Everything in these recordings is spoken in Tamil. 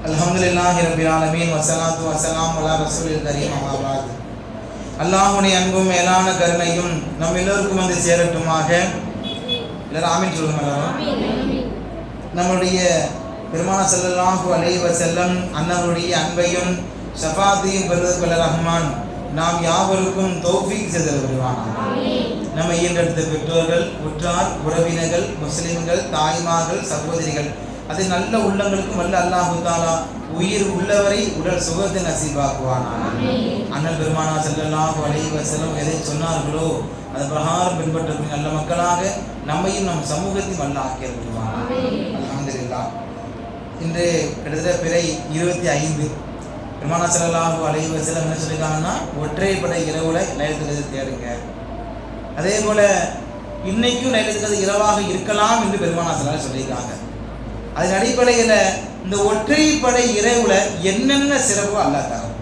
அல்ஹம்துலில்லாஹி ரப்பில் ஆலமீன் வஸ்ஸலாத்து வஸ்ஸலாமு அலா ரசூலில் கரீம் அம்மா பாத். அல்லாஹ்வுடைய அன்பும் மேலான கருணையும் நம் எல்லோருக்கும் வந்து சேரட்டுமாக. எல்லாரும் ஆமீன் சொல்லுங்க. எல்லாரும் நம்முடைய பெருமானார் ஸல்லல்லாஹு அலைஹி வஸல்லம் அன்னவருடைய அன்பையும் ஷஃபாத்தையும் பெறுவதற்கு ரஹ்மான் நாம் யாவருக்கும் தௌஃபீக் செய்தல் புரிவானாக. நம்ம ஈன்றெடுத்த பெற்றோர்கள், உற்றார், உறவினர்கள், முஸ்லிம்கள், தாய்மார்கள், சகோதரிகள், அது நல்ல உள்ளங்களுக்கும் வல்ல அல்லாஹு தாலா உயிர் உள்ளவரை உடல் சுகத்தை நசீபாக்குவானாக. அண்ணல் பெருமானார் ஸல்லல்லாஹு அலைஹி வஸல்லம் எதை சொன்னார்களோ அது பிரகாரம் பின்பற்றக்கூடிய நல்ல மக்களாக நம்மையும் நம் சமூகத்தையும் வல்ல ஆக்கிய புரிவானாக. அல்ஹம்துலில்லாஹ். இன்று கிட்டத்தட்ட பிறை 25. பெருமானார் ஸல்லல்லாஹு அலைஹி வஸல்லம் என்ன சொல்லியிருக்காங்கன்னா, ஒற்றைப்படை இரவுல லைலத்துல் கத்ர் தேடுங்க. அதே போல இன்னைக்கும் லைலத்துல் கத்ர் இரவாக இருக்கலாம் என்று பெருமானார் ஸல்லல்லாஹு சொல்லியிருக்காங்க. அதன் அடிப்படையில் இந்த ஒற்றைப்படை இரவுல என்னென்ன சிறப்பு அல்லாஹ் தரான்,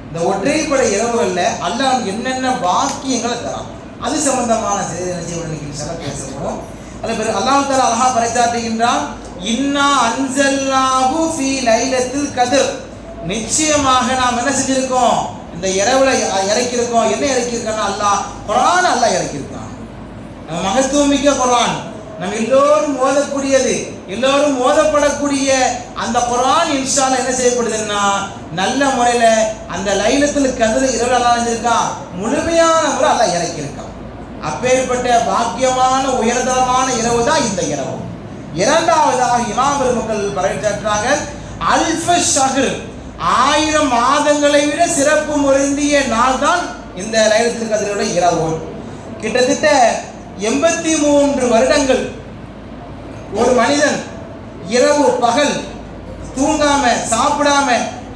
இந்த ஒற்றைப்படை இரவுகளில் அல்லாஹ் என்னென்ன பாக்கியங்களை தரான், அது சம்பந்தமான செய்தியுடன் சில பேசப்படும். அதில் பிறகு அல்லாஹ் தஆலா அழகா பறைசாற்றுகின்றான், இன்னா அன்ஸல்னாஹு ஃபீ லைலத்துல் கத்ர், நிச்சயமாக நாம் என்ன செஞ்சிருக்கோம், இந்த இரவுல இறக்கியிருக்கோம். என்ன இறக்கியிருக்கான்னா அல்லாஹ் குர்ஆன் அல்லாஹ் இறக்கியிருக்கான். நம்ம மகத்துவமிக்க குர்ஆன், நம்ம எல்லோரும் ஓதக்கூடியது, எல்லோரும் ஓதப்படக்கூடிய அந்த குர்ஆன் இன்ஷா அல்லாஹ் என்ன செய்யப்படுதுன்னா நல்ல முறையில் அந்த லைலத்துல் கத்ர் இரவு அல்லாஹ் செஞ்சிருக்கான், முழுமையான முறை அல்லாஹ் இறக்கியிருக்கான். அப்பேற்பட்ட பாக்கியமான உயர்தரமான இரவு தான் இந்த இரவு. இரண்டாவதாக இமாம் பெருமக்கள் பறைசாற்றுறாங்க, அல்ஃப ஷஹர், 1000 மாதங்களை விட சிறப்பு பொருந்திய நாள் தான் இந்த லைலத்துல் கத்ருடைய இரவு. கிட்டத்தட்ட 83 வருடங்கள் ஒரு மனிதன் இரவு பகல் தூங்காம சாப்பிடாம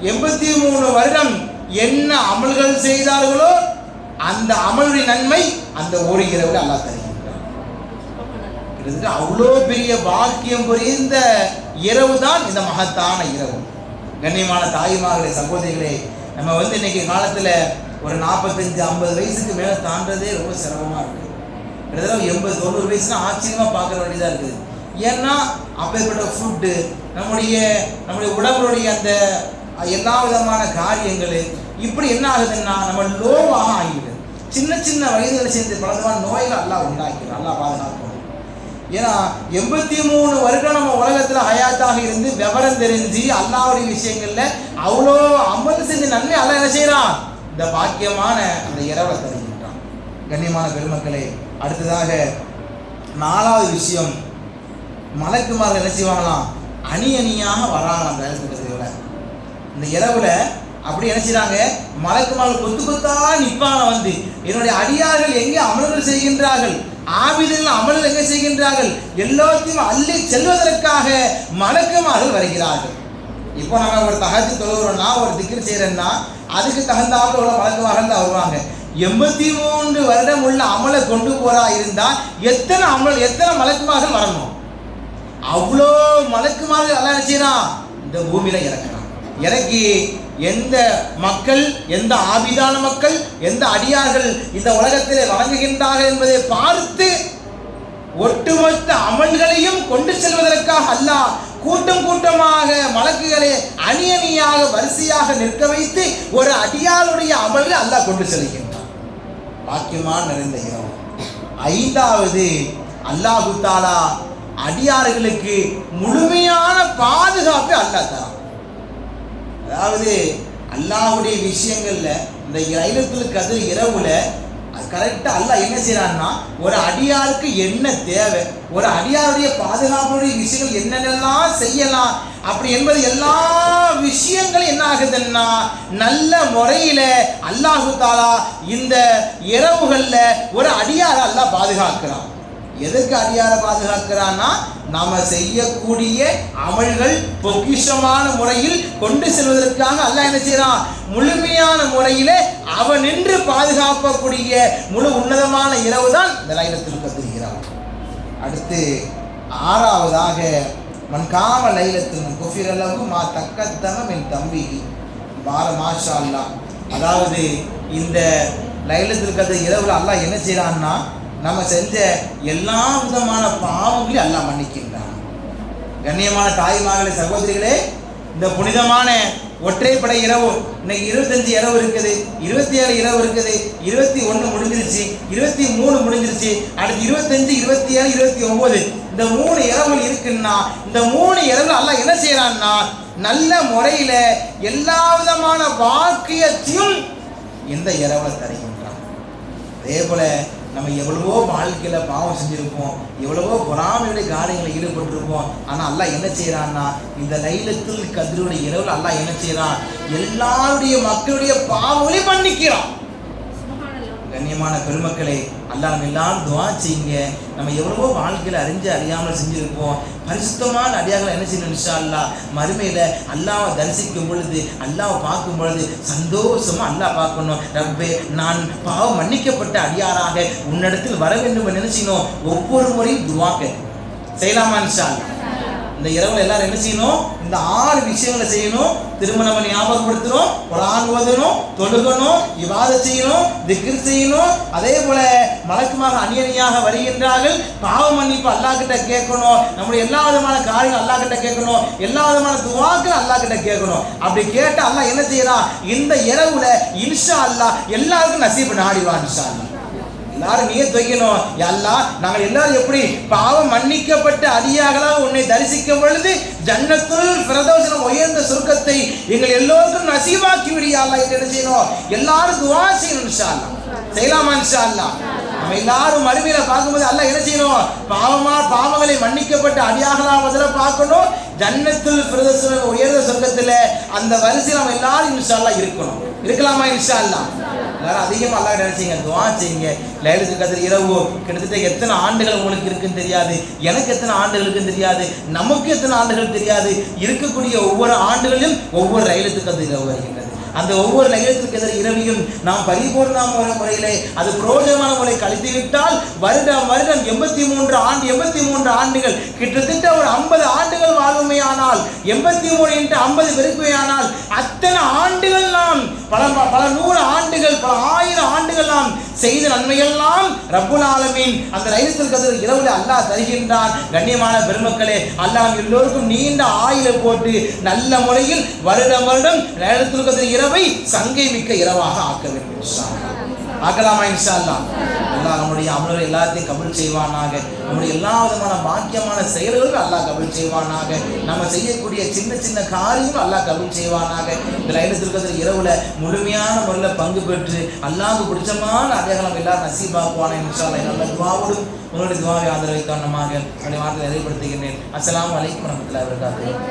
83 வருடம் என்ன அமல்கள் செய்தார்களோ அந்த அமலுடைய நன்மை அந்த ஒரு இரவுல அல்லாஹ் தருகின்றான். கிட்டத்தட்ட அவ்வளோ பெரிய பாக்கியம் புரிந்த இரவு தான் இந்த மகத்தான இரவு. கண்ணியமான தாய்மார்களே, சகோதரிகளே, நம்ம இன்னைக்கு காலத்தில் ஒரு 45-50 வயசுக்கு மேலே தாண்டதே ரொம்ப சிரமமாக இருக்குது. கிட்டத்தட்ட 80-90 வயசுனா ஆச்சரியமாக பார்க்குற வேண்டியதாக இருக்குது. ஏன்னா அப்பேற்பட்ட ஃபுட்டு நம்முடைய உடம்புடைய அந்த எல்லா விதமான காரியங்கள் இப்படி என்ன ஆகுதுன்னா நம்ம லோவாக ஆகிடுது. சின்ன சின்ன வயதுகளை சேர்ந்து பலவிதமான நோய்கள் அல்லாஹ் உண்டாக்கிறான். அல்லாஹ் பாதுகாக்கணும். ஏன்னா 83 வருடம் நம்ம உலகத்தில் ஹயாத்தாக இருந்து விவரம் தெரிஞ்சு அல்லாஹ்வுடைய விஷயங்கள்ல அவ்வளோ அமல் செஞ்ச நன்மை அல்லாஹ் என்ன செய்யறான், இந்த பாக்கியமான அந்த இரவை தருகின்றான். கண்ணியமான பெருமக்களே, அடுத்ததாக 4வது விஷயம், மலக்குமார்கள் என்ன செய்வாங்களாம், அணி அணியாக வராங்களாம் லைலத்துல் கத்ர்ல. இந்த இரவுல அப்படி என்ன செய்றாங்க, மலக்குமார்கள் கொத்து கொத்தா நிற்பாங்க. என்னுடைய அடியார்கள் எங்கே அமல்கள் செய்கின்றார்கள், ஆபிதர்கள் அமல்கள் எங்கே செய்கின்றார்கள், எல்லாத்தையும் அள்ளி செல்வதற்காக மலக்குமார்கள் வருகிறார்கள். இப்போ நம்ம ஒரு தஹஜ்ஜுத் தொழுகிறோம்னா, ஒரு திக்ர் செய்யறோம்னா அதுக்கு தகுந்தாப்புல உள்ள மலக்குமார்கள் தான் வருவாங்க. 83 வருடம் உள்ள அமலை கொண்டு போறா இருந்தா எத்தனை மலக்குமார்கள் வரணும், அவ்வளோ மலக்குமார்கள் எல்லாம் என்ன செய்யறான், இந்த பூமியில இறக்குறான். இறக்கி எந்த மக்கள், எந்த ஆபிதான மக்கள், எந்த அடியார்கள் இந்த உலகத்தில் வழங்குகின்றார்கள் என்பதை பார்த்து ஒட்டுமொத்த அமல்களையும் கொண்டு செல்வதற்காக அல்லாஹ் கூட்டம் கூட்டமாக மலக்குகளை அணி அணியாக வரிசையாக நிற்க வைத்து ஒரு அடியாருடைய அமல்களை அல்லாஹ் கொண்டு செல்கின்றான். பாக்கியமான நிறைந்த இரவு. 5வது, அல்லாஹு தாலா அடியார்களுக்கு முழுமையான பாதுகாப்பை அல்லாஹ் தரான். அதாவது அல்லாஹ்வுடைய விஷயங்கள்ல இந்த லைலத்துல் கத்ர் இரவுல கரெக்டா அல்லாஹ் என்ன செய்யறான்னா, ஒரு அடியாருக்கு என்ன தேவை, ஒரு அடியாருடைய பாதுகாப்புடைய விஷயங்கள் என்னென்னலாம் செய்யலாம் அப்படி என்பது எல்லா விஷயங்களும் என்ன ஆகுதுன்னா நல்ல முறையில அல்லாஹு தாலா இந்த இரவுகள்ல ஒரு அடியாரை அல்லாஹ் பாதுகாக்கிறான். எதற்கு அடியாரை பாதுகாக்கிறான்னா, நாம செய்யக்கூடிய அமல்கள் பொக்கிஷமான முறையில் கொண்டு செல்வதற்காக அல்லாஹ் என்ன செய்யறான், முழுமையான முறையில அவன் நின்று பாதுகாக்கக்கூடிய முழு உன்னதமான இரவு தான் இந்த லைலத்துல் கத்ர் இரவு. அடுத்து 6வதாக, மன்காம லைலத்துல் குஃபிரலஹு மா தக்கத்தம மின் தம்பிஹி மாஷா அல்லாஹ். அதாவது இந்த லைலத்துல் கத்ர் இரவுல அல்லாஹ் என்ன செய்யறான்னா, நம்ம செஞ்ச எல்லா விதமான பாவங்களையும் அல்லாஹ் மன்னிக்கின்றான். கண்ணியமான தாய்மார்களே, சகோதரிகளே, இந்த புனிதமான ஒற்றைப்படை இரவு இன்னைக்கு 25 இரவு இருக்குது, 27 இரவு இருக்குது, 21 முடிஞ்சிருச்சு, 23 முடிஞ்சிருச்சு, அடுத்து 25, 27, 29 இந்த 3 இரவுகள் இருக்குன்னா இந்த 3 இரவு அல்லாஹ் என்ன செய்யறான்னா நல்ல முறையில எல்லா விதமான வாக்கியத்தையும் இந்த இரவுல தருகின்றான். அதே போல நம்ம எவ்வளவோ வாழ்க்கையில் பாவம் செஞ்சுருப்போம், எவ்வளவோ பொறாமையுடைய காரியங்களை ஈடுபட்டிருப்போம். ஆனால் அல்லாஹ் என்ன செய்யறான்னா இந்த லைலத்துல் கத்ருடைய இரவில் அல்லாஹ் என்ன செய்யறான் எல்லாருடைய மக்களுடைய பாவங்களையும் மன்னிக்கிறான். கண்ணியமான பெருமக்களே, அல்லாஹ் நம்ம எல்லாரும் துஆ செய்யுங்க. நம்ம எவ்வளவோ வாழ்க்கையில் அறியாமல் செஞ்சுருப்போம். பரிசுத்தமான அடியார்கள் என்ன செய்யணும் இன்ஷா அல்லாஹ் மறுமையில் அல்லாஹ்வை தரிசிக்கும் பொழுது அல்லாஹ்வை பார்க்கும் பொழுது சந்தோஷமாக அல்லாஹ் பார்க்கணும். ரப்பே, நான் பாவம் மன்னிக்கப்பட்ட அடியாராக உன்னிடத்தில் வர வேண்டும் என்று நினைச்சினோம். ஒவ்வொரு முறையும் துஆ செய்யலாமா இன்ஷா அல்லாஹ்? இந்த இரவுல எல்லாரும் என்ன செய்யணும்? இந்த 6 விஷயங்களை செய்யணும். திருமணம் ஞாபகப்படுத்தணும், குர்ஆன் ஓதணும், தொழுகணும், இபாதத் செய்யணும், திக்ர் செய்யணும். அதே போல மலக்குமாக அணியணியாக வருகின்றார்கள். பாவ மன்னிப்பு அல்லாஹ் கிட்ட கேட்கணும். நம்முடைய எல்லா விதமான காரியங்கள் அல்லாஹ் கிட்ட கேட்கணும். எல்லா விதமான துஆக்கள் அல்லாஹ் கிட்ட கேட்கணும். அப்படி கேட்ட அல்லாஹ் என்ன செய்யறான்? இந்த இரவுல இன்ஷா அல்லாஹ் எல்லாருக்கும் நசீப் நாடிவான் இன்ஷா அல்லாஹ். எல்லாரும் நீயே தொய்க்கணும். அல்லாஹ், நாங்கள் எல்லாரும் எப்படி பாவம் மன்னிக்கப்பட்ட அடியார்களாக உன்னை தரிசிக்கும் பொழுது ஜன்னத்துல் ஃபிர்தௌஸ் உயர்ந்த சொர்க்கத்தை எங்கள் எல்லோருக்கும் நசீபாக்கி விடியா அல்லாஹ் என்று என்ன செய்யணும்? எல்லாரும் துஆ செய்யணும் இன்ஷா அல்லாஹ். செய்யலாமா இன்ஷா அல்லாஹ்? நம்ம எல்லாரும் மறுமையில பார்க்கும்போது அல்லாஹ் என்ன செய்யணும்? பாவங்களை மன்னிக்கப்பட்ட அடியார்களாக முதல்ல பார்க்கணும். ஜன்னத்துல் ஃபிர்தௌஸ் உயர்ந்த சொர்க்கத்துல அந்த வரிசையில் நம்ம எல்லாரும் இன்ஷா அல்லாஹ் இருக்கணும். இருக்கலாமா இன்ஷா அல்லாஹ்? எல்லாரும் அதிகமாக அல்லாஹ் நினைச்சிங்க, துஆ செய்யுங்க. லைலத்துல் கத்ர் இரவு கிட்டத்தட்ட எத்தனை ஆண்டுகள் உங்களுக்கு இருக்குன்னு தெரியாது, எனக்கு எத்தனை ஆண்டுகள் இருக்குன்னு தெரியாது, நமக்கு எத்தனை ஆண்டுகள் தெரியாது. இருக்கக்கூடிய ஒவ்வொரு ஆண்டுகளிலும் ஒவ்வொரு லைலத்துல் கத்ர் இரவு வருகின்றது. அந்த ஒவ்வொரு லைலத்துல் கத்ர் இரவையும் நாம் பரிபூர்ணமான முறையிலே அது பிரயோஜனமான முறை கழித்து விட்டால் வருடம் 83 ஆண்டுகள் கிட்டத்தட்ட ஒரு 50 ஆண்டுகள் வாழ்வுமையானால் 83 × 50 பெருக்குமையானால் அத்தனை ஆண்டுகள் நாம் பல 100 ஆண்டுகள் பல 1000 ஆண்டுகள் நாம் செய்த நன்மையெல்லாம் ரப்புல் ஆலமீன் அந்த லைலத்துல் கத்ர் இரவுல அல்லாஹ் தருகின்றான். கண்ணியமான பெருமக்களே, அல்லாஹ் எல்லோருக்கும் நீண்ட ஆயுளை போட்டு நல்ல முறையில் வருடம் லைலத்துல் கத்ர் இரவை சங்கை மிக்க இரவாக ஆக்க வேண்டும் இன்ஷா அல்லாஹ். ஆக்கலாமா இன்ஷா அல்லாஹ்? அல்லாஹ் நம்முடைய அமல்கள் எல்லாத்தையும் கபூல் செய்வானாக. நம்முடைய எல்லா விதமான பாக்கியமான செயல்களும் அல்லாஹ் கபூல் செய்வானாக. நம்ம செய்யக்கூடிய சின்ன சின்ன காரியங்களும் அல்லாஹ் கபூல் செய்வானாக. இந்த லைலத்துல் கத்ர் இரவுல முழுமையான முறையில் பங்கு பெற்று அல்லாஹ்வுக்கு பிடிச்சமான அடையாளம் எல்லாரும் நசீபாக்குவான இன்ஷா அல்லாஹ். நல்ல துஆவோடு உங்களுடைய துஆவை ஆதரவை காரணமாக என்னுடைய வார்த்தையை நிறைவுபடுத்துகின்றேன். அஸ்ஸலாமு அலைக்கும் வரஹ்மத்துல்லாஹி வபரகாத்துஹு.